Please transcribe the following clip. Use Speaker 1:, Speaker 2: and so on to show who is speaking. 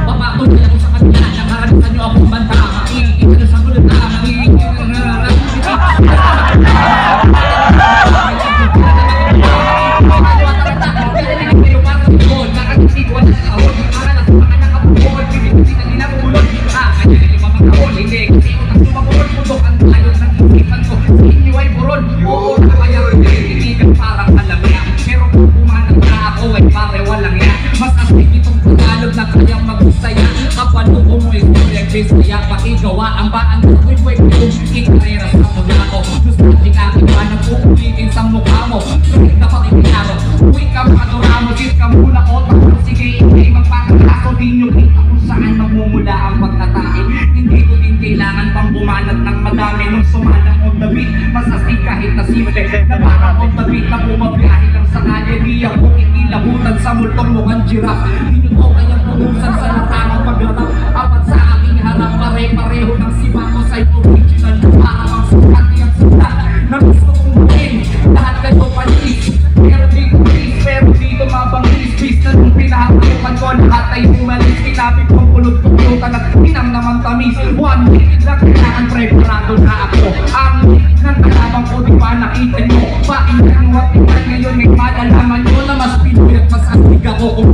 Speaker 1: Papatuloy ako sa kanila, nakaranasan nyo akong banta. Makikita na sa kulot na, makikita na kaya pakigawa ang baan sa quick kung ikarera sa mula ko. Gusto natin aking manang uulitin sa mukha mo. Sulit na pakikinaro, uwi ka makadura mo. Sis ka muna ko, tapos sige hindi magpakakaso. Di nyo kita kung saan magmumula ang pagkatahin. Hindi ko din kailangan pang bumanat ng madami. Nung sumanang on the beat, mas astig kahit na simple. Na parang on the beat na bumabiyahe lang sa kalye. Di ako ikilabutan sa multong mukhang giraffe. Di nyo ko kayang punusan sa natamang paglarap. Apat sa aking harap, pare-pareho ng sipa ko sa original. Para mang sukat yung sukat na gusto kong buhin. Lahat kayo panis, pero dito please, pero dito mabangis. Bis na nung pinahatukan ko, lahat ay humalis. Kinapit kong pulot kong yutan at inang naman tamis. 1 minute lang kailangan preparado na ako. Ang minute ng kalabang ko, di ba nakita nyo? Pakinggan mo at tingnan ngayon, may malalaman nyo na mas pinuy at mas astig ako kung